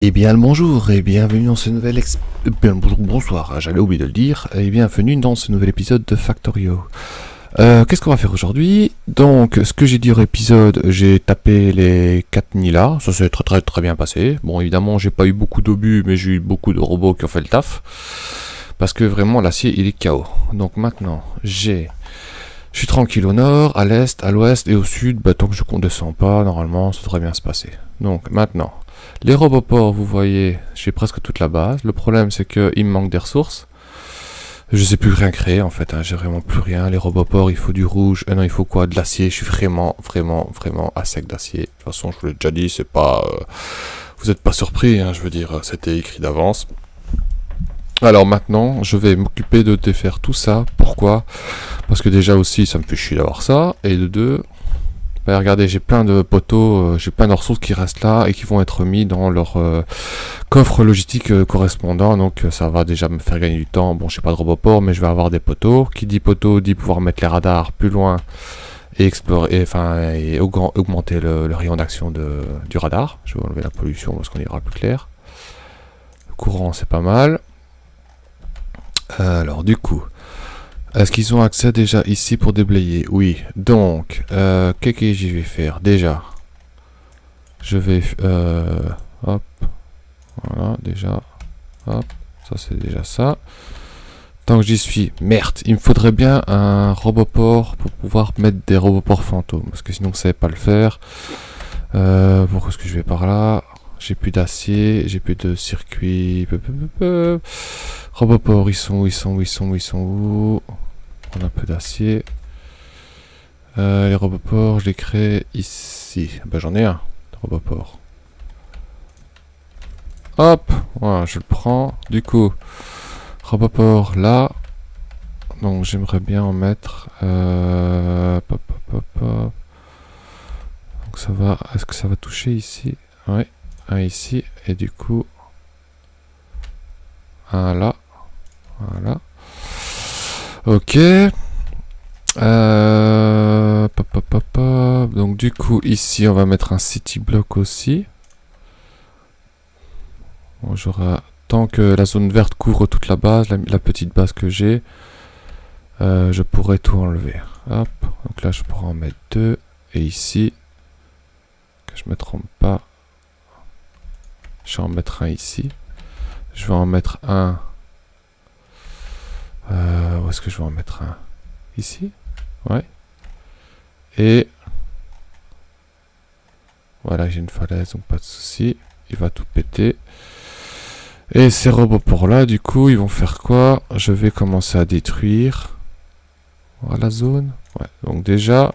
Eh bien le bonjour et bienvenue dans ce nouvel bonsoir, j'allais oublier de le dire, et bienvenue dans ce nouvel épisode de Factorio. Qu'est-ce qu'on va faire aujourd'hui? Donc, ce que j'ai dit au épisode, j'ai tapé les 4 Nila, ça s'est très bien passé. Bon, évidemment, j'ai pas eu beaucoup d'obus, mais j'ai eu beaucoup de robots qui ont fait le taf. Parce que vraiment, l'acier, il est KO. Donc maintenant, je suis tranquille au nord, à l'est, à l'ouest et au sud. Tant que je ne descends pas, normalement, ça devrait bien se passer. Donc maintenant, les roboports, vous voyez, j'ai presque toute la base. Le problème, c'est qu'il me manque des ressources. Je sais plus rien créer, en fait. J'ai vraiment plus rien. Les roboports, il faut du rouge. Non, il faut quoi? De l'acier. Je suis vraiment à sec d'acier. De toute façon, je vous l'ai déjà dit, c'est pas... vous n'êtes pas surpris, hein, je veux dire, c'était écrit d'avance. Alors maintenant, je vais m'occuper de défaire tout ça. Pourquoi? Parce que déjà aussi, ça me fait chier d'avoir ça. Et de deux... regardez, j'ai plein de poteaux, j'ai plein de ressources qui restent là et qui vont être mis dans leur coffre logistique correspondant. Donc ça va déjà me faire gagner du temps. Bon, je n'ai pas de roboport, mais je vais avoir des poteaux. Qui dit poteau dit pouvoir mettre les radars plus loin et explorer, et augmenter le rayon d'action du radar. Je vais enlever la pollution parce qu'on ira plus clair. Le courant, c'est pas mal. Alors du coup... est-ce qu'ils ont accès déjà ici pour déblayer? Oui. Donc, qu'est-ce que je vais faire? Déjà, je vais... hop. Voilà, déjà. Hop. Ça, c'est déjà ça. Tant que j'y suis... Merde, il me faudrait bien un roboport pour pouvoir mettre des roboports fantômes. Parce que sinon, vous ne savez pas le faire. Pourquoi est-ce que je vais par là? J'ai plus d'acier, j'ai plus de circuit. Roboports, ils sont où? On a un peu d'acier. Les roboports, je les crée ici. J'en ai un, de roboport. Hop, voilà, je le prends. Du coup, roboport là. Donc j'aimerais bien en mettre. Donc ça va. Est-ce que ça va toucher ici? Ouais, un ici. Et du coup, un là. Voilà. Ok. Donc du coup ici on va mettre un city block aussi. Bon, tant que la zone verte couvre toute la base, la petite base que j'ai, je pourrais tout enlever. Hop, donc là je pourrais en mettre deux. Et ici, que je me trompe pas, je vais en mettre un ici. Je vais en mettre un. Où est-ce que je vais en mettre un? Ici? Ouais. Et voilà, j'ai une falaise, donc pas de souci. Il va tout péter. Et ces robots là, du coup, ils vont faire quoi? Je vais commencer à détruire. Voilà la zone. Ouais, donc déjà,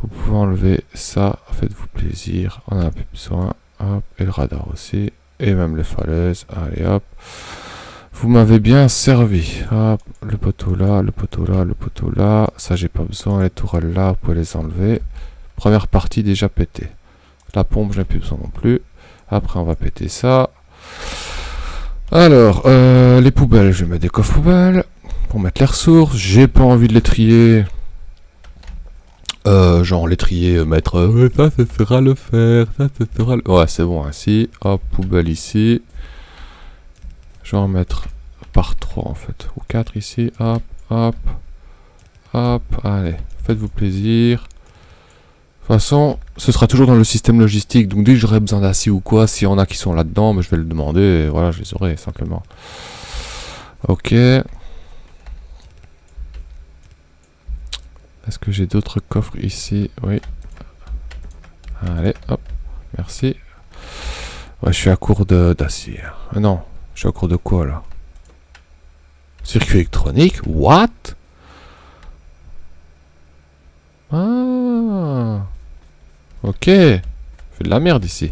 vous pouvez enlever ça. Faites-vous plaisir. On en a plus besoin. Hop, et le radar aussi. Et même les falaises. Allez, hop. Vous m'avez bien servi. Hop, le poteau là, le poteau là, le poteau là. Ça, j'ai pas besoin. Les tourelles là, vous pouvez les enlever. Première partie déjà pétée. La pompe, je n'ai plus besoin non plus. Après, on va péter ça. Alors, les poubelles, je vais mettre des coffres poubelles pour mettre les ressources. J'ai pas envie de les trier. Genre les trier, mettre ça sera le fer, ça sera le... Ouais, c'est bon, ainsi. Hop, poubelle ici. Je vais en mettre par 3 en fait, ou 4 ici. Hop, hop, hop. Allez, faites-vous plaisir. De toute façon, ce sera toujours dans le système logistique. Donc dès que j'aurai besoin d'acier ou quoi, s'il y en a qui sont là-dedans, je vais le demander. Et voilà, je les aurai simplement. Ok. Est-ce que j'ai d'autres coffres ici? Oui. Allez, hop. Merci. Ouais, je suis à court d'acier. Non, je suis à court de quoi là? Circuit électronique? What? Ah. Ok. Fait de la merde ici.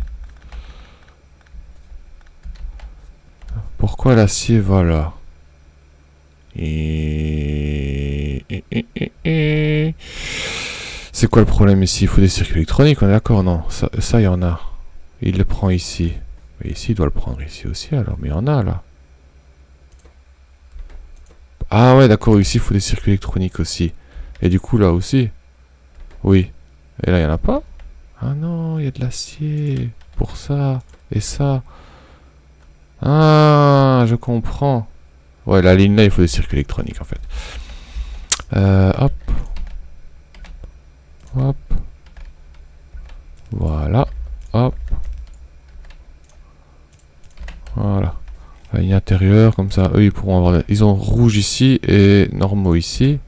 Pourquoi l'acier va là? C'est quoi le problème ici? Il faut des circuits électroniques, on est d'accord? Non, ça il y en a. Il le prend ici. Mais ici, il doit le prendre ici aussi alors. Mais il y en a là. Ah ouais, d'accord, ici il faut des circuits électroniques aussi. Et du coup là aussi. Oui. Et là, il n'y en a pas? Ah non, il y a de l'acier. Pour ça. Et ça... Ah, je comprends. Ouais, la ligne là, il faut des circuits électroniques en fait. Hop. Hop. Voilà. Hop. Voilà. La ligne intérieure, comme ça, eux, ils pourront avoir... Ils ont rouge ici et normaux ici.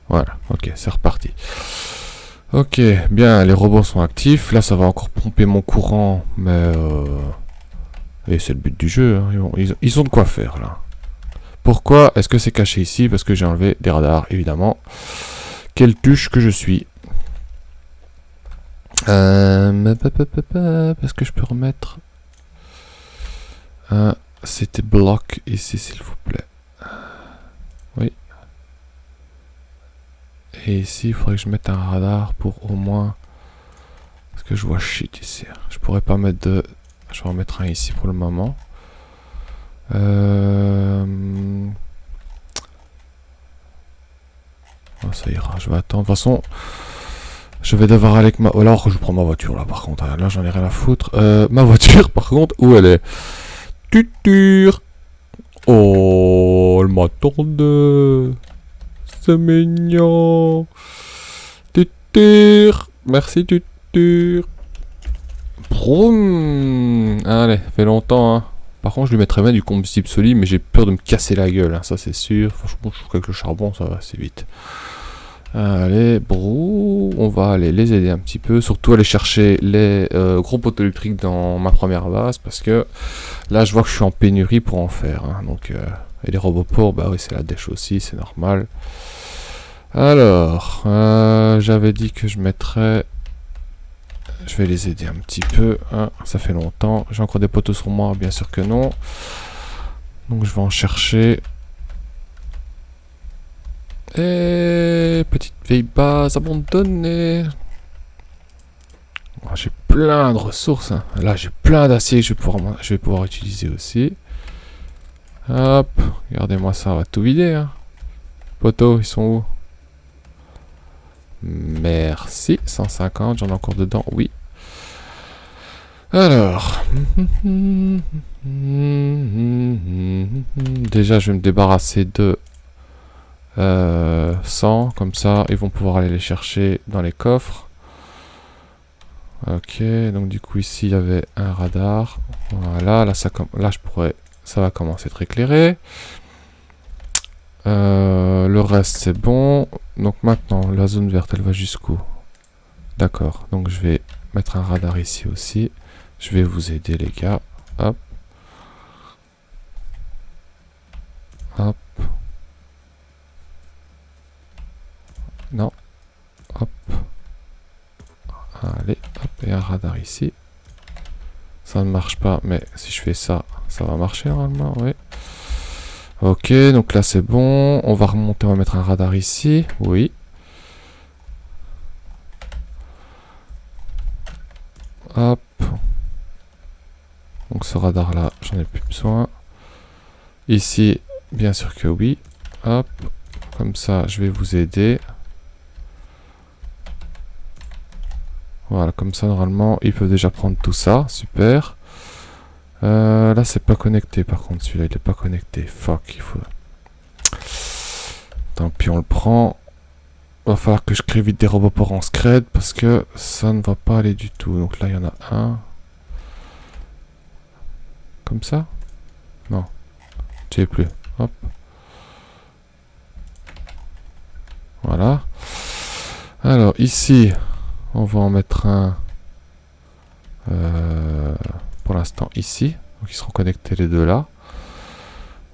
Voilà, ok, c'est reparti. Ok, bien, les robots sont actifs. Là, ça va encore pomper mon courant, mais... Et c'est le but du jeu, hein. Ils ont de quoi faire, là. Pourquoi est-ce que c'est caché ici? Parce que j'ai enlevé des radars, évidemment. Quelle tuche que je suis. Parce que je peux remettre... C'était bloc ici, s'il vous plaît. Oui. Et ici, il faudrait que je mette un radar pour au moins... Parce que je vois shit ici. Je pourrais pas mettre de... Je vais en mettre un ici pour le moment. Oh, ça ira, je vais attendre. De toute façon, je vais devoir aller avec ma... Alors, je prends ma voiture là, par contre. Là, j'en ai rien à foutre. Ma voiture, par contre, où elle est? Tutur. Oh, elle m'attendait. C'est mignon. Tutur. Merci, Tutur. Broum. Allez, ça fait longtemps, hein. Par contre, je lui mettrais bien du combustible solide, mais j'ai peur de me casser la gueule, hein, ça c'est sûr. Franchement, je trouve qu'avec le charbon, ça va assez vite. Allez, brou, on va aller les aider un petit peu. Surtout aller chercher les gros poteaux électriques dans ma première base, parce que là, je vois que je suis en pénurie pour en faire. Hein, donc, et les roboports, bah oui, c'est la dèche aussi, c'est normal. Alors, j'avais dit que je mettrais... Je vais les aider un petit peu, hein. Ça fait longtemps. J'ai encore des poteaux sur moi, bien sûr que non. Donc je vais en chercher. Et petite vieille base abandonnée. Oh, j'ai plein de ressources, hein. Là j'ai plein d'acier que je vais pouvoir utiliser aussi. Hop, regardez-moi ça, on va tout vider, hein. Poteaux, ils sont où? Merci, 150, j'en ai encore dedans, oui. Alors, déjà je vais me débarrasser de 100, comme ça ils vont pouvoir aller les chercher dans les coffres. Ok, donc du coup ici il y avait un radar, voilà, là, là ça va commencer à être éclairé. Le reste c'est bon, donc maintenant la zone verte elle va jusqu'où? D'accord, donc je vais mettre un radar ici aussi. Je vais vous aider les gars. Hop. Hop. Non. Hop. Allez, hop. Et un radar ici. Ça ne marche pas, mais si je fais ça, ça va marcher normalement, oui. Ok, donc là c'est bon. On va remonter, on va mettre un radar ici. Oui. Hop. Donc ce radar là, j'en ai plus besoin. Ici, bien sûr que oui. Hop. Comme ça, je vais vous aider. Voilà, comme ça, normalement, ils peuvent déjà prendre tout ça. Super. Là, c'est pas connecté, par contre. Celui-là, il est pas connecté. Fuck, il faut... Tant pis, on le prend. Va falloir que je crée vite des roboports en scred, parce que ça ne va pas aller du tout. Donc là, il y en a un. Comme ça? Non. Tu es plus. Hop. Voilà. Alors, ici, on va en mettre un... pour l'instant, ici. Donc, ils seront connectés les deux là.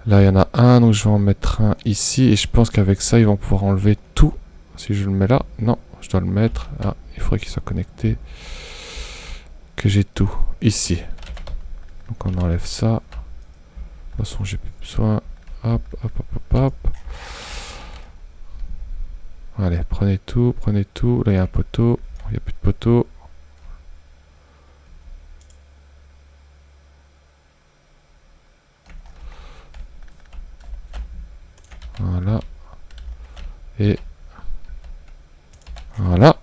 Là, il y en a un, donc je vais en mettre un ici. Et je pense qu'avec ça, ils vont pouvoir enlever tout. Si je le mets là. Non, je dois le mettre. Ah, il faudrait qu'il soit connecté. Que j'ai tout. Ici. Donc, on enlève ça. De toute façon, j'ai plus besoin. Hop, hop, hop, hop, hop. Allez, prenez tout, prenez tout. Là, il y a un poteau. Il n'y a plus de poteau. Voilà. Et voilà.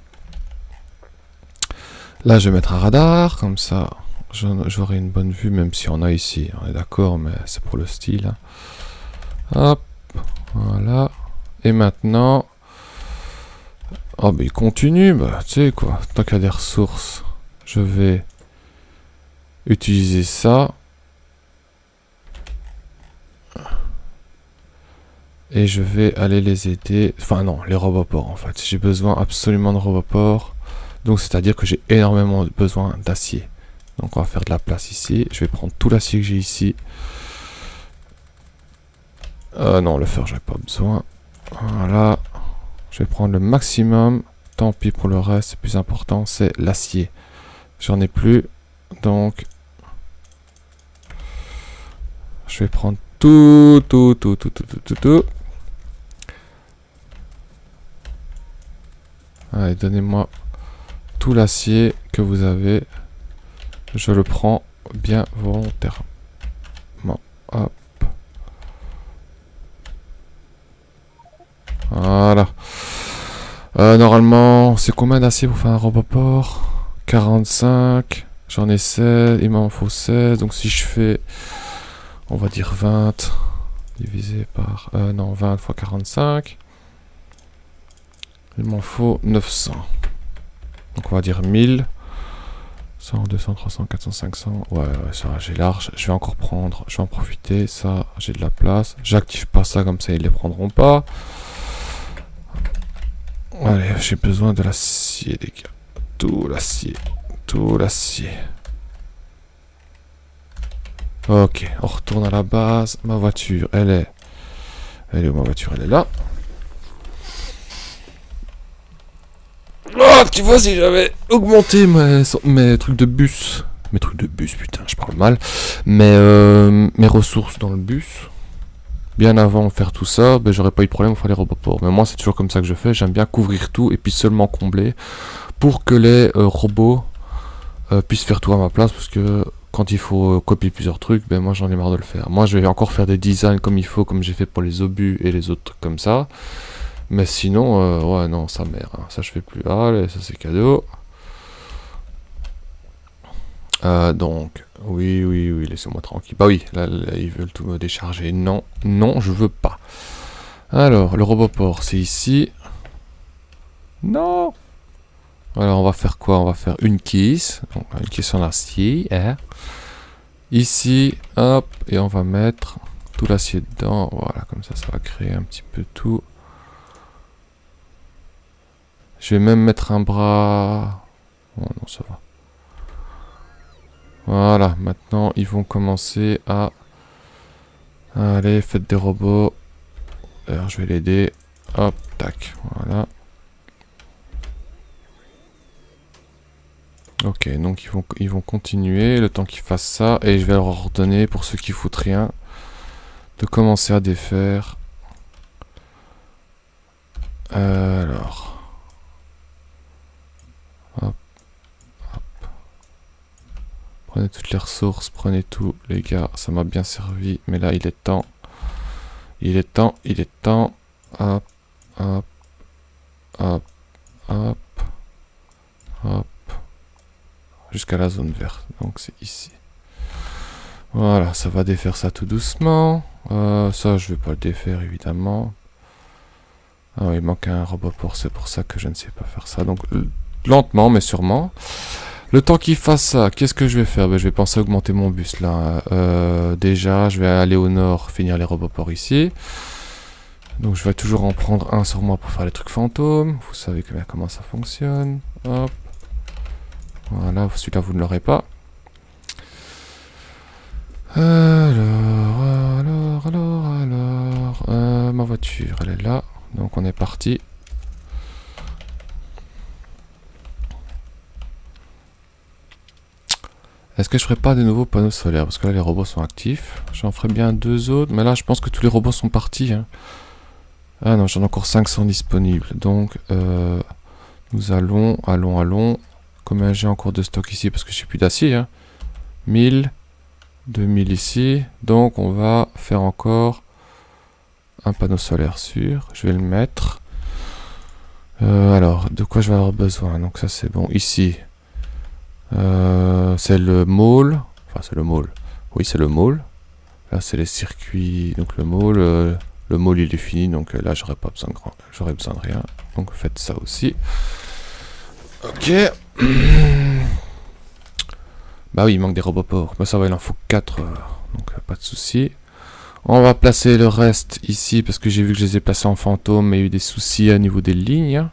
Là, je vais mettre un radar, comme ça, j'aurai une bonne vue, même si on a ici. On est d'accord, mais c'est pour le style. Hein. Hop, voilà. Et maintenant... Oh, bah il continue, bah tu sais quoi, tant qu'il y a des ressources, je vais utiliser ça. Et je vais aller les aider, enfin non, les roboports en fait. J'ai besoin absolument de roboports, donc c'est-à-dire que j'ai énormément besoin d'acier. Donc on va faire de la place ici, je vais prendre tout l'acier que j'ai ici. Non, le fer, j'en ai pas besoin. Voilà. Je vais prendre le maximum. Tant pis pour le reste. Le plus important, c'est l'acier. J'en ai plus. Donc, je vais prendre tout. Allez, donnez-moi tout l'acier que vous avez. Je le prends bien volontairement. Hop. Voilà. Normalement, c'est combien d'acier pour faire un roboport? 45. J'en ai 16. Il m'en faut 16. Donc si je fais, on va dire 20 divisé par... non, 20 fois 45. Il m'en faut 900. Donc on va dire 1000. 100, 200, 300, 400, 500. Ouais, ça j'ai large. Je vais encore prendre. Je vais en profiter. Ça, j'ai de la place. J'active pas ça comme ça, ils les prendront pas. Allez, j'ai besoin de l'acier, les gars. Tout l'acier. Tout l'acier. Ok, on retourne à la base. Ma voiture, elle est... Elle est où ma voiture? Elle est là. Oh, tu vois, si j'avais augmenté mes trucs de bus... Mes trucs de bus, putain, je parle mal. Mes ressources dans le bus... Bien avant de faire tout ça, ben, j'aurais pas eu de problème pour faire les roboports. Mais moi, c'est toujours comme ça que je fais. J'aime bien couvrir tout et puis seulement combler pour que les robots puissent faire tout à ma place. Parce que quand il faut copier plusieurs trucs, ben moi j'en ai marre de le faire. Moi, je vais encore faire des designs comme il faut, comme j'ai fait pour les obus et les autres trucs comme ça. Mais sinon, ouais, non, ça merde. Hein. Ça, je fais plus. Allez, ça c'est cadeau. Donc, oui, laissez-moi tranquille. Bah oui, là, ils veulent tout me décharger. Non, je veux pas. Alors, le roboport, c'est ici. Non. Alors, on va faire quoi? On va faire une caisse. Donc, une caisse en acier. Hein. Ici, hop, et on va mettre tout l'acier dedans. Voilà, comme ça va créer un petit peu tout. Je vais même mettre un bras... Oh non, ça va. Voilà, maintenant ils vont commencer à... Allez, faites des robots. D'ailleurs, je vais l'aider. Hop, tac, voilà. Ok, donc ils vont continuer le temps qu'ils fassent ça. Et je vais leur ordonner, pour ceux qui foutent rien, de commencer à défaire. Alors... Hop. Prenez toutes les ressources, prenez tout, les gars, ça m'a bien servi, mais là il est temps. Il est temps. Hop, hop, hop, hop, hop. Jusqu'à la zone verte, donc c'est ici. Voilà, ça va défaire ça tout doucement. Ça, je vais pas le défaire, évidemment. Ah oui, il manque un roboport, c'est pour ça que je ne sais pas faire ça. Donc, lentement, mais sûrement. Le temps qu'il fasse ça, qu'est-ce que je vais faire? Ben, je vais penser à augmenter mon bus là. Déjà, je vais aller au nord, finir les roboports ici. Donc je vais toujours en prendre un sur moi pour faire les trucs fantômes. Vous savez comment ça fonctionne. Hop. Voilà, celui-là vous ne l'aurez pas. Alors. Ma voiture, elle est là. Donc on est parti. Est-ce que je ferai pas de nouveaux panneaux solaires? Parce que là les robots sont actifs. J'en ferai bien 2 autres. Mais là je pense que tous les robots sont partis. Hein. Ah non, j'en ai encore 500 disponibles. Donc nous allons. Combien j'ai encore de stock ici? Parce que j'ai plus d'acier. Hein. 1000. 2000 ici. Donc on va faire encore un panneau solaire sûr. Je vais le mettre. Alors, de quoi je vais avoir besoin? Donc ça c'est bon. Ici. C'est le môle. Enfin, c'est le môle. Oui, c'est le môle. Là, c'est les circuits. Donc, le môle, il est fini. Donc, là, j'aurais besoin de rien. Donc, faites ça aussi. Ok. Bah oui, il manque des roboports. Bah, ça va, il en faut 4. Donc, pas de souci. On va placer le reste ici. Parce que j'ai vu que je les ai placés en fantôme. Mais il y a eu des soucis au niveau des lignes.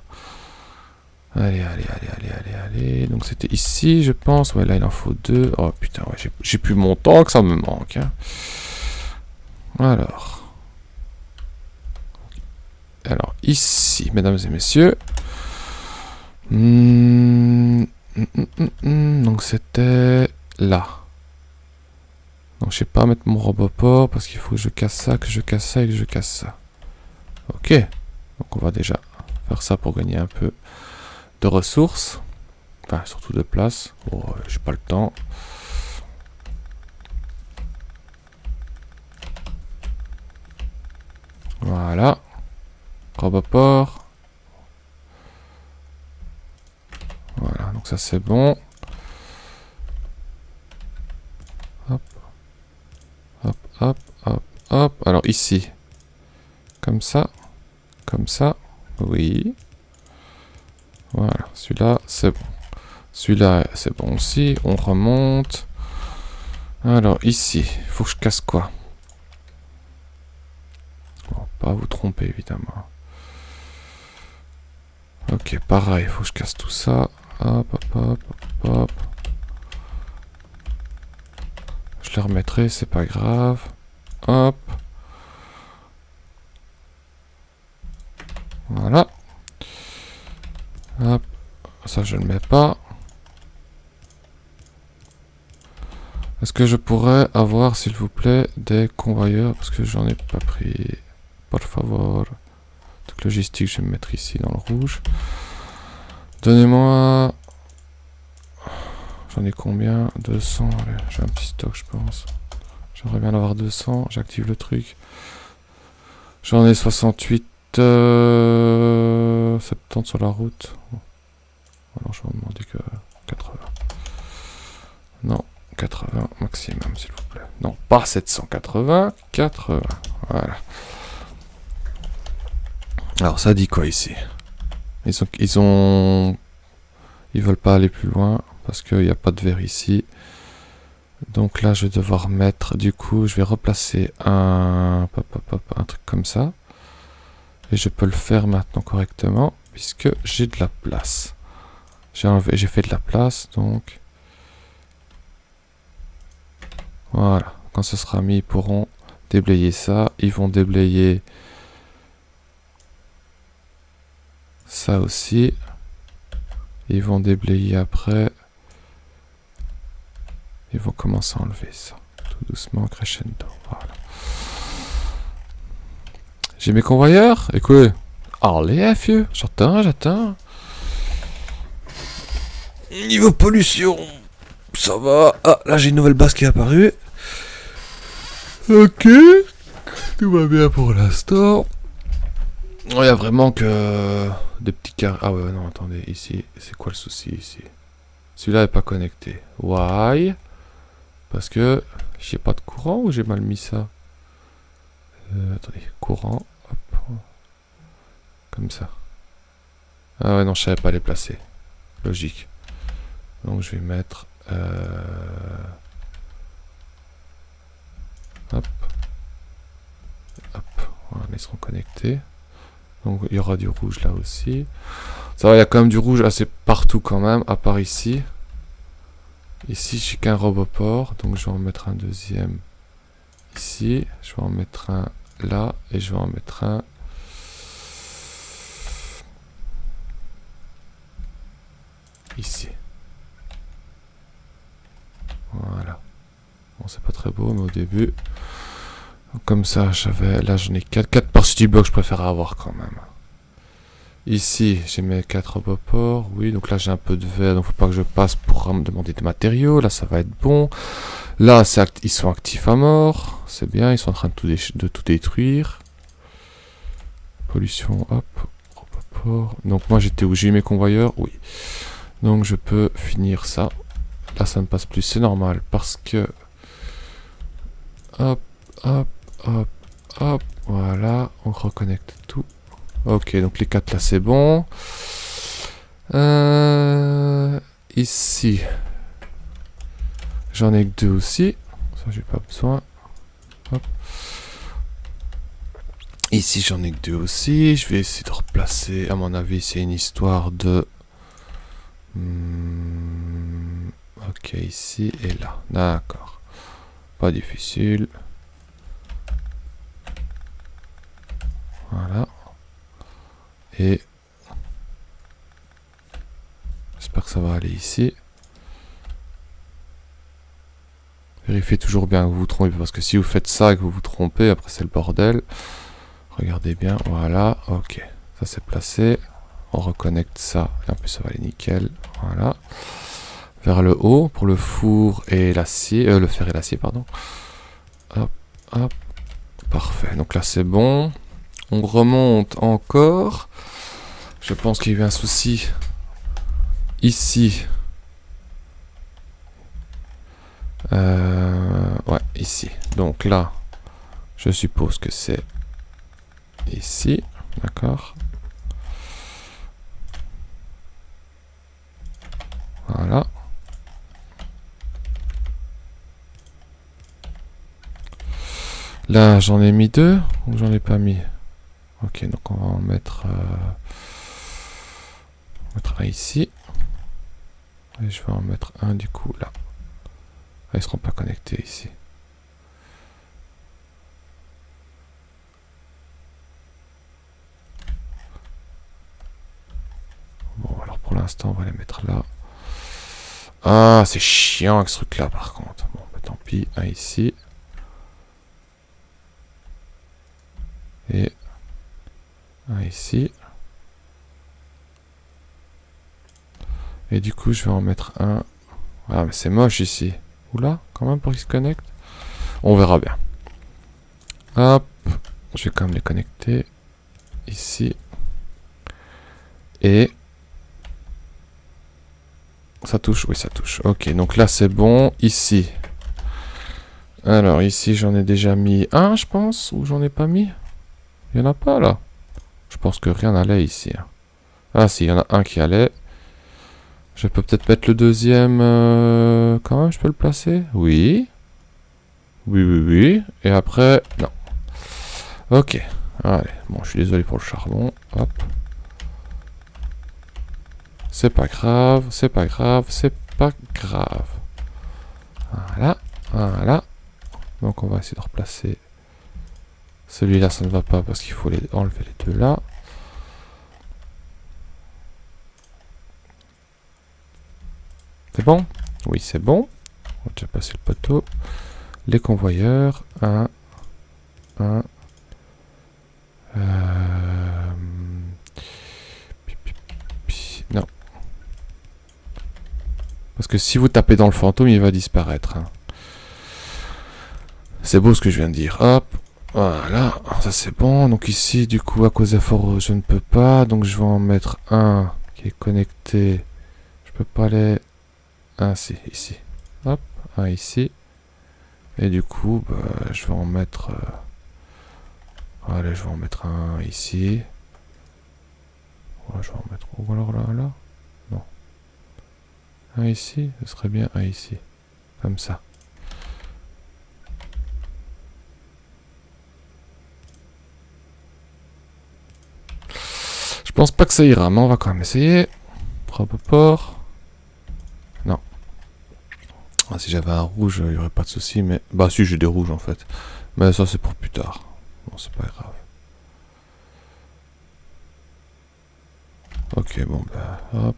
Allez. Donc c'était ici, je pense. Ouais, là, il en faut 2. Oh putain, ouais, j'ai plus mon temps que ça me manque. Hein. Alors, ici, mesdames et messieurs. Donc c'était là. Donc je sais pas mettre mon roboport parce qu'il faut que je casse ça, que je casse ça et que je casse ça. Ok. Donc on va déjà faire ça pour gagner un peu de ressources. Enfin, surtout de place. Oh, j'ai pas le temps. Voilà. Roboport. Voilà, donc ça c'est bon. Hop. Alors ici. Comme ça. Oui. Voilà, celui-là c'est bon. Celui-là c'est bon aussi. On remonte. Alors ici, il faut que je casse quoi? Bon, pas vous tromper évidemment. Ok, pareil, il faut que je casse tout ça. Hop. Je les remettrai, c'est pas grave. Hop. Voilà. Hop. Ça, je ne le mets pas. Est-ce que je pourrais avoir, s'il vous plaît, des convoyeurs? Parce que j'en ai pas pris. Por favor. Donc, logistique, je vais me mettre ici dans le rouge. Donnez-moi... J'en ai combien? 200. J'ai un petit stock, je pense. J'aimerais bien en avoir 200. J'active le truc. J'en ai 68. 70 sur la route. Alors, je vais vous demander que 80. Non, 80 maximum, s'il vous plaît. Non, pas 780. 80. Voilà. Alors, ça dit quoi ici? Ils veulent pas aller plus loin. Parce qu'il n'y a pas de verre ici. Donc là, je vais devoir mettre... Du coup, je vais replacer un truc comme ça. Et je peux le faire maintenant correctement. Puisque j'ai de la place. J'ai fait de la place, donc... Voilà. Quand ce sera mis, ils pourront déblayer ça. Ils vont déblayer... ça aussi. Ils vont déblayer après... Ils vont commencer à enlever ça. Tout doucement, crescendo. Voilà. J'ai mes convoyeurs. Écoutez. Allez, vieux. J'attends. Niveau pollution. Ça va. Ah, là, j'ai une nouvelle base qui est apparue. Ok. Tout va bien pour l'instant. Il y a vraiment que des petits carrés. Ah ouais, non, attendez. Ici, c'est quoi le souci ici? Celui-là n'est pas connecté. Why? Parce que j'ai pas de courant ou j'ai mal mis ça? Attendez, courant, hop. Comme ça. Ah ouais, non, je savais pas les placer. Logique. Donc je vais mettre... Hop. Voilà, ils seront connectés. Donc il y aura du rouge là aussi. Ça va, il y a quand même du rouge assez partout quand même, à part ici. Ici, j'ai qu'un roboport, donc je vais en mettre un deuxième ici. Je vais en mettre un là, et je vais en mettre un ici. Voilà. Bon, c'est pas très beau, mais au début... Donc, comme ça, là, j'en ai 4. 4 par city block, je préfère avoir quand même. Ici, j'ai mes 4 roboports. Oui, donc là, j'ai un peu de verre, donc faut pas que je passe pour me demander des matériaux. Là, ça va être bon. Là, ils sont actifs à mort. C'est bien, ils sont en train de tout détruire. Pollution, hop. Roboport. Donc moi, j'étais où? J'ai eu mes convoyeurs? Oui. Donc, je peux finir ça. là ça ne passe plus, c'est normal, parce que... Hop, hop, hop, hop, voilà, on reconnecte tout. Ok, donc les 4 là c'est bon. Ici, j'en ai que 2 aussi, ça j'ai pas besoin. Hop. Ici j'en ai que 2 aussi, je vais essayer de replacer, à mon avis c'est une histoire de... Ok, ici et là, d'accord. Pas difficile. Voilà. Et... J'espère que ça va aller ici. Vérifiez toujours bien que vous vous trompez, parce que si vous faites ça et que vous vous trompez, après c'est le bordel. Regardez bien, voilà, ok. Ça c'est placé. On reconnecte ça, et en plus ça va aller nickel. Voilà. Vers le haut, pour le four et l'acier, le fer et l'acier, pardon. Hop, hop. Parfait, donc là c'est bon. On remonte encore. Je pense qu'il y a eu un souci ici. Ouais, ici. Donc là, je suppose que c'est ici. D'accord. Voilà. Là, j'en ai mis 2 ou j'en ai pas mis? Ok, donc on va en mettre, un ici. Et je vais en mettre un du coup là. Ah, ils seront pas connectés ici. Bon, alors pour l'instant, on va les mettre là. Ah, c'est chiant avec ce truc là par contre. Bon, bah tant pis, un ici. Et un ici. Et du coup, je vais en mettre un. Ah, mais c'est moche ici. Oula, quand même pour qu'ils se connectent. On verra bien. Hop. Je vais quand même les connecter. Ici. Et... Ça touche? Oui, ça touche. Ok, donc là, c'est bon. Ici. Alors, ici, j'en ai déjà mis un, je pense. Ou j'en ai pas mis? Il y en a pas, là. Je pense que rien n'allait ici. Ah, si, il y en a un qui allait. Je peux peut-être mettre le deuxième... Quand même, je peux le placer? Oui. Oui, oui, oui. Et après... Non. Ok. Allez. Bon, je suis désolé pour le charbon. Hop. C'est pas grave, c'est pas grave, c'est pas grave. Voilà. Voilà. Donc, on va essayer de replacer... Celui-là, ça ne va pas parce qu'il faut enlever les deux là. C'est bon? Oui, c'est bon. On va déjà passer le poteau. Les convoyeurs. Un. Non. Parce que si vous tapez dans le fantôme, il va disparaître. Hein. C'est beau ce que je viens de dire. Hop. Voilà. Ça c'est bon. Donc ici, du coup, à cause d'effort, je ne peux pas. Donc je vais en mettre un qui est connecté. Je peux pas aller... Ah si, ici. Hop. Un ici. Et du coup, bah, je vais en mettre... Allez, je vais en mettre un ici. Ouais, je vais en mettre... Ou alors là, là. Non. Un ici, ce serait bien un ici. Comme ça. Je pense pas que ça ira, mais on va quand même essayer. Propre port. Non. Ah, si j'avais un rouge, il n'y aurait pas de souci, mais... Bah si, j'ai des rouges en fait. Mais ça, c'est pour plus tard. Bon, c'est pas grave. Ok, bon, bah, hop.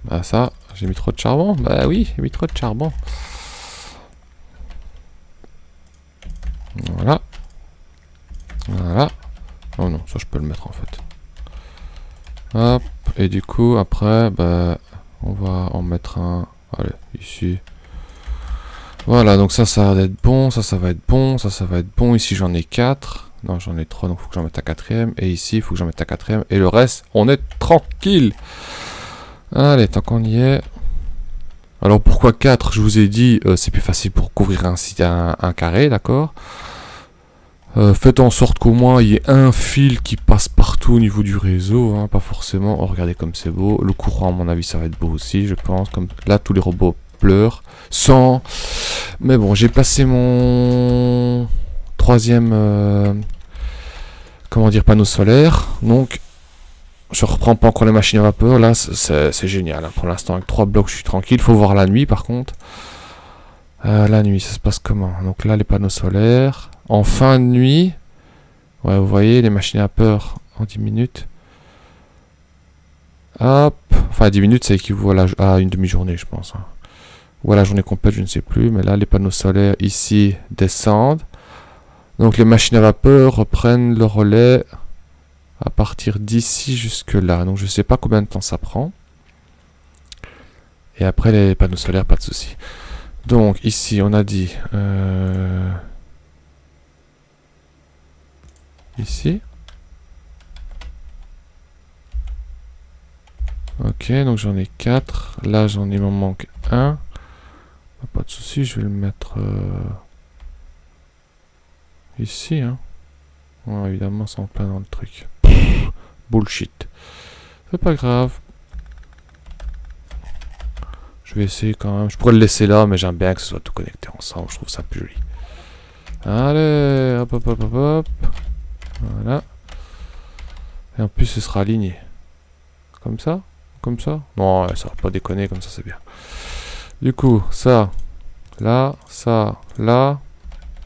Bah ça, j'ai mis trop de charbon. Bah oui, j'ai mis trop de charbon. Voilà. Voilà. Oh non, ça je peux le mettre en fait. Hop. Et du coup, après, bah, on va en mettre un... Allez, ici. Voilà, donc ça va être bon, ça va être bon, ça va être bon. Ici, j'en ai 4. Non, j'en ai 3, donc il faut que j'en mette un quatrième. Et ici, il faut que j'en mette un quatrième. Et le reste, on est tranquille. Allez, tant qu'on y est. Alors, pourquoi 4? Je vous ai dit, c'est plus facile pour couvrir un carré, d'accord. Faites en sorte qu'au moins, il y ait un fil qui passe partout au niveau du réseau. Hein, pas forcément. Oh, regardez comme c'est beau. Le courant, à mon avis, ça va être beau aussi, je pense. Comme là, tous les robots pleurent. Sans... Mais bon, j'ai passé mon troisième... comment dire, panneau solaire. Donc, je reprends pas encore les machines à vapeur. Là, c'est génial. Hein. Pour l'instant, avec 3 blocs, je suis tranquille. Faut voir la nuit, par contre. La nuit, ça se passe comment? Donc là, les panneaux solaires. En fin de nuit, ouais, vous voyez, les machines à vapeur en 10 minutes. Hop. Enfin, 10 minutes, ça équivaut à une demi-journée, je pense. Hein. Ou à la journée complète, je ne sais plus. Mais là, les panneaux solaires, ici, descendent. Donc, les machines à vapeur reprennent le relais à partir d'ici jusque là. Donc, je ne sais pas combien de temps ça prend. Et après, les panneaux solaires, pas de souci. Donc, ici, on a dit... ici. Ok, donc j'en ai 4. Là, il m'en manque 1. Pas de souci, je vais le mettre ici. Hein. Ouais, évidemment, c'est en plein dans le truc. Pff, bullshit. C'est pas grave. Je vais essayer quand même. Je pourrais le laisser là, mais j'aime bien que ce soit tout connecté ensemble. Je trouve ça plus joli. Allez, hop, hop, hop, hop, hop. Voilà. Et en plus, ce sera aligné. Comme ça? Comme ça? Non, ça va pas déconner, comme ça, c'est bien. Du coup, ça, là,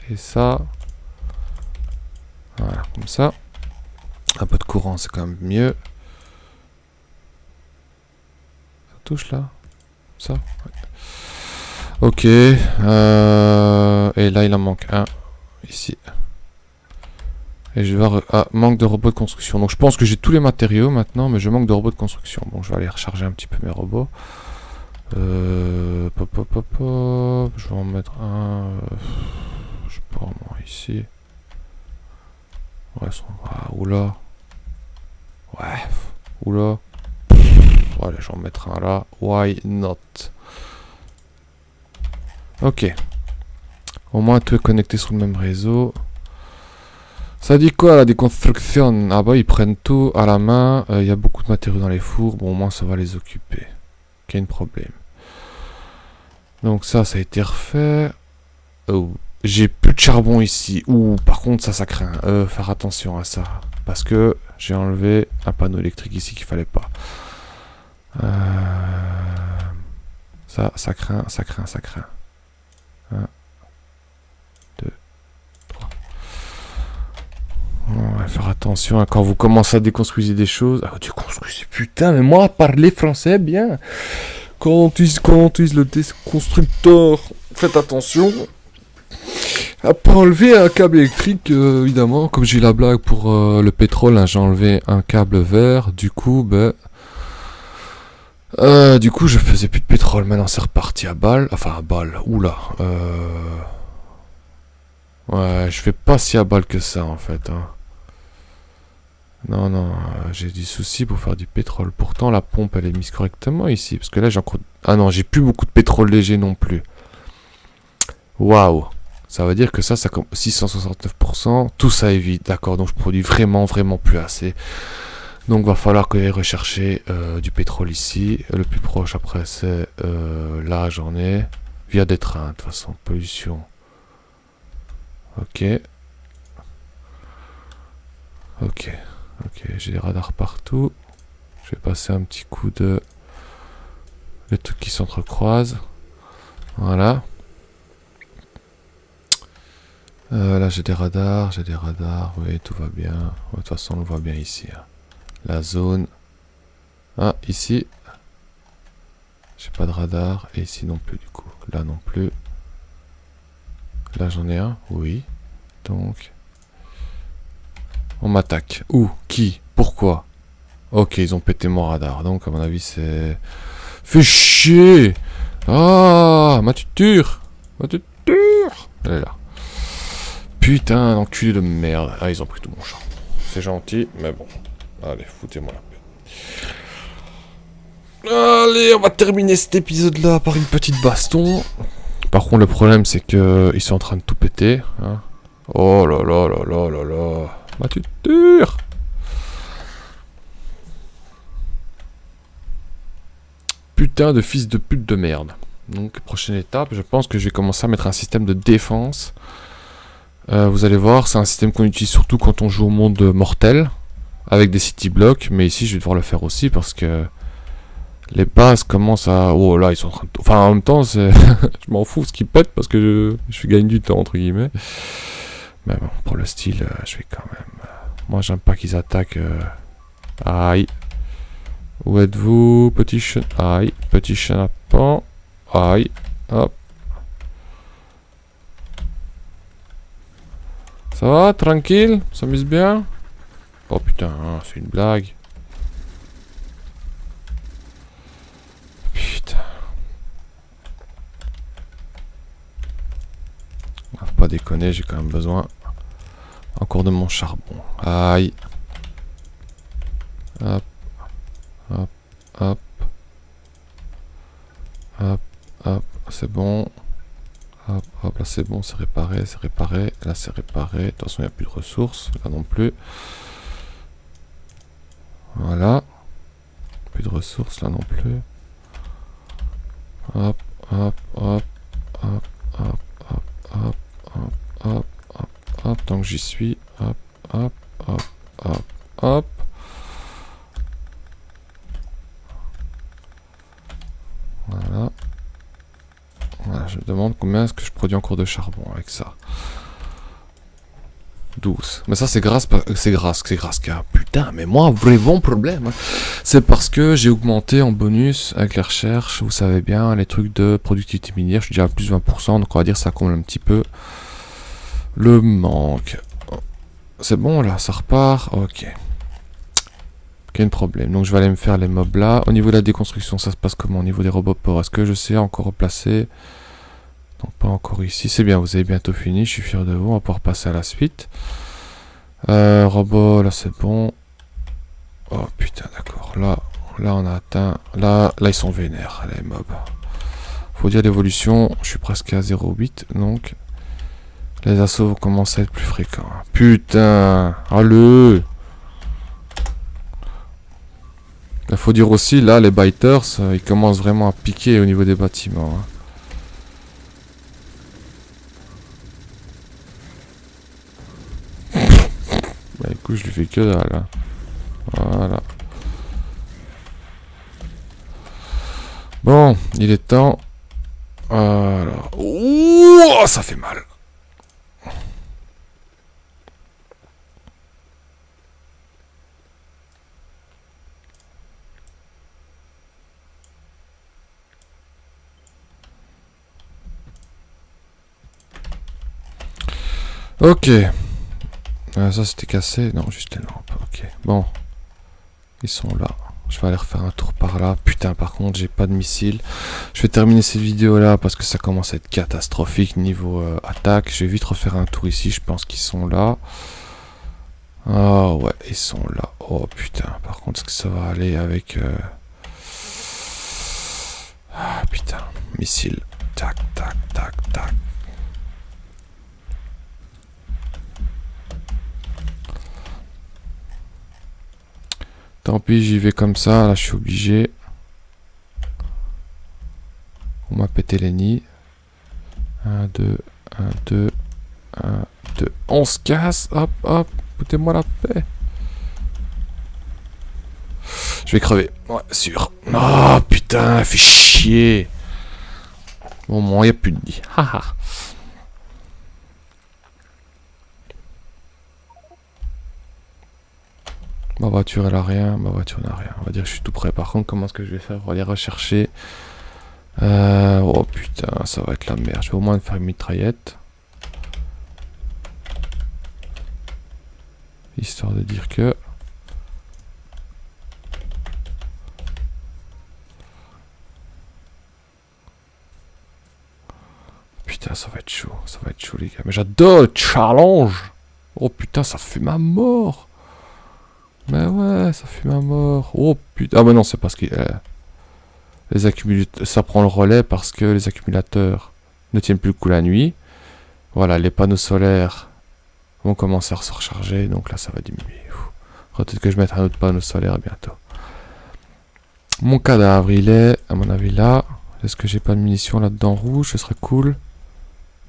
et ça. Voilà, comme ça. Un peu de courant, c'est quand même mieux. Ça touche là? Ça? Ouais. Ok. Et là, il en manque un. Ici. Et je vais voir... Ah, manque de robots de construction. Donc je pense que j'ai tous les matériaux maintenant, mais je manque de robots de construction. Bon, je vais aller recharger un petit peu mes robots. Pop, pop, pop, pop. Je vais en mettre un... je sais pas, moi, ici. Ouais, oula. Ouais. Oula. Voilà, je vais en mettre un là. Why not? Ok. Au moins, tout est connecté sur le même réseau. Ça dit quoi là, des constructions? Ah bah ils prennent tout à la main, il y a beaucoup de matériaux dans les fours, bon au moins ça va les occuper. Quel problème. Donc ça a été refait. Oh, j'ai plus de charbon ici. Ouh, par contre ça craint. Faire attention à ça. Parce que j'ai enlevé un panneau électrique ici qu'il fallait pas. Ça craint. 1, 2, 3. On va faire attention hein, quand vous commencez à déconstruire des choses. Ah, tu construis, putain, mais moi, parler français, bien. Quand on utilise le déconstructeur, faites attention à pas enlever un câble électrique, évidemment. Comme j'ai eu la blague pour le pétrole, hein, j'ai enlevé un câble vert. Du coup, je faisais plus de pétrole. Maintenant, c'est reparti à balle. Enfin, à balle. Oula. Ouais, je fais pas si à balle que ça, en fait. Hein. Non, j'ai des soucis pour faire du pétrole. Pourtant, la pompe, elle est mise correctement ici. Parce que là, j'ai encore... Ah non, j'ai plus beaucoup de pétrole léger non plus. Waouh. Ça veut dire que ça 669%. Tout ça est vide. D'accord, donc je produis vraiment plus assez. Donc, va falloir que j'aille rechercher du pétrole ici. Le plus proche, après, c'est... là, j'en ai. Via des trains, de toute façon. Pollution. Ok, j'ai des radars partout. Je vais passer un petit coup de... les trucs qui s'entrecroisent. Voilà. Là j'ai des radars. Oui, tout va bien. De toute façon, on le voit bien ici. Hein. La zone. Ah, ici. J'ai pas de radar. Et ici non plus, du coup. Là non plus. Là j'en ai un. Oui. Donc... on m'attaque. Où? Qui? Pourquoi? Ok, ils ont pété mon radar. Donc, à mon avis, c'est... Fais chier! Ah! Ma tuture! Elle est là. Putain, enculé de merde. Ah, ils ont pris tout mon charbon. C'est gentil, mais bon. Allez, foutez-moi la paix. Allez, on va terminer cet épisode-là par une petite baston. Par contre, le problème, c'est que ils sont en train de tout péter. Hein. Oh là là là là là là. Bah, tu te tires. Putain de fils de pute de merde. Donc, prochaine étape, je pense que je vais commencer à mettre un système de défense. Vous allez voir, c'est un système qu'on utilise surtout quand on joue au monde mortel. Avec des city blocks. Mais ici, je vais devoir le faire aussi parce que... les bases commencent à... Oh là, ils sont en train de... Enfin, en même temps, c'est... je m'en fous ce qu'ils pètent parce que je gagne du temps, entre guillemets. Mais bon, pour le style, je vais quand même... Moi, j'aime pas qu'ils attaquent... Aïe. Où êtes-vous, petit chat? Aïe, petit chenapan. Aïe, hop. Ça va, tranquille? On s'amuse bien? Oh putain, hein, c'est une blague. Putain. Faut pas déconner, j'ai quand même besoin encore de mon charbon. Aïe. Hop. Hop. Hop. Hop. Hop. C'est bon. Hop. Hop. Là c'est bon, c'est réparé. C'est réparé. Là c'est réparé. De toute façon il n'y a plus de ressources. Là non plus. Voilà. Plus de ressources là non plus. Hop. Hop. Hop. Hop. Hop. Hop. Hop. Hop. Hop. Hop. Hop. Tant que j'y suis. Hop. Hop. Hop. Hop. Hop. Voilà. Voilà, je me demande combien est-ce que je produis encore de charbon avec ça. 12. Mais ça c'est grâce, car putain, mais moi, vrai bon problème. Hein. C'est parce que j'ai augmenté en bonus avec les recherches, vous savez bien, les trucs de productivité minière, je suis déjà à plus 20%, donc on va dire que ça comble un petit peu le manque. C'est bon là, ça repart, ok. Aucun problème, donc je vais aller me faire les mobs là. Au niveau de la déconstruction, ça se passe comment? Au niveau des robots ports, est-ce que je sais encore replacer? Non, pas encore ici, c'est bien, vous avez bientôt fini, je suis fier de vous, on va pouvoir passer à la suite. Robot, là c'est bon. Oh putain, d'accord, là on a atteint, là ils sont vénères, les mobs. Faut dire l'évolution, je suis presque à 0,8, donc les assauts commencent à être plus fréquents. Putain, allez. Il faut dire aussi, là, les biters, ils commencent vraiment à piquer au niveau des bâtiments. Hein. Bah écoute, je lui fais que dalle. Hein. Voilà. Bon, il est temps. Alors... Ouh, ça fait mal. Ok. Ça c'était cassé. Non, juste les lampes. Ok. Bon. Ils sont là. Je vais aller refaire un tour par là. Putain, par contre, j'ai pas de missile. Je vais terminer cette vidéo là parce que ça commence à être catastrophique niveau attaque. Je vais vite refaire un tour ici. Je pense qu'ils sont là. Oh ouais, ils sont là. Oh putain, par contre, est-ce que ça va aller avec... Ah putain, missile. Tac, tac, tac, tac. Tant pis, j'y vais comme ça. Là, je suis obligé. On m'a pété les nids. 1, 2, 1, 2, 1, 2. On se casse. Hop, hop. Foutez-moi la paix. Je vais crever. Ouais, sûr. Oh putain, fait chier. Bon, moi, il n'y a plus de nid. Haha. Ma voiture, elle a rien. Ma voiture n'a rien. On va dire que je suis tout prêt. Par contre, comment est-ce que je vais faire? On va aller rechercher. Oh putain, ça va être la merde. Je vais au moins faire une mitraillette. Histoire de dire que... putain, ça va être chaud les gars. Mais j'adore le challenge. Oh putain, ça fume à mort. Mais ouais, ça fume à mort. Oh putain, ah bah non, c'est parce que les accumulateurs, ça prend le relais parce que les accumulateurs ne tiennent plus le coup la nuit. Voilà, les panneaux solaires vont commencer à se recharger, donc là ça va diminuer. Peut-être que je mettrai un autre panneau solaire bientôt. Mon cadavre, il est, à mon avis, là. Est-ce que j'ai pas de munitions là-dedans rouge? Ce serait cool.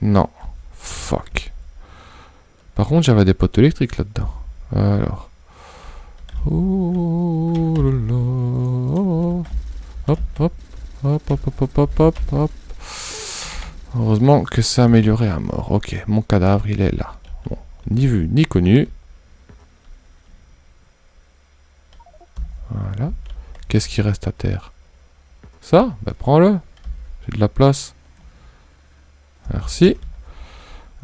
Non. Fuck. Par contre, j'avais des poteaux électriques là-dedans. Alors. Oh là là. Hop, hop. Hop, hop, hop, hop, hop, hop, hop. Heureusement que c'est amélioré à mort. Ok, mon cadavre, il est là. Bon, ni vu, ni connu. Voilà. Qu'est-ce qui reste à terre? Ça? Ben prends-le. J'ai de la place. Merci.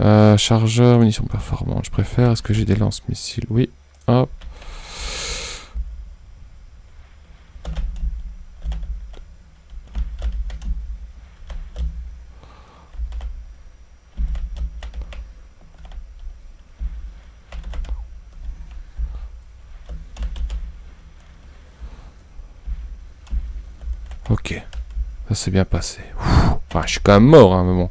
Chargeur, munitions performantes. Je préfère. Est-ce que j'ai des lance-missiles? Oui. Hop. Ok. Ça s'est bien passé. Enfin, je suis quand même mort, hein, mais bon.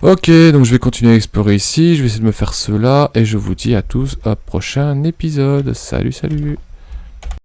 Ok, donc je vais continuer à explorer ici. Je vais essayer de me faire cela. Et je vous dis à tous au prochain épisode. Salut, salut.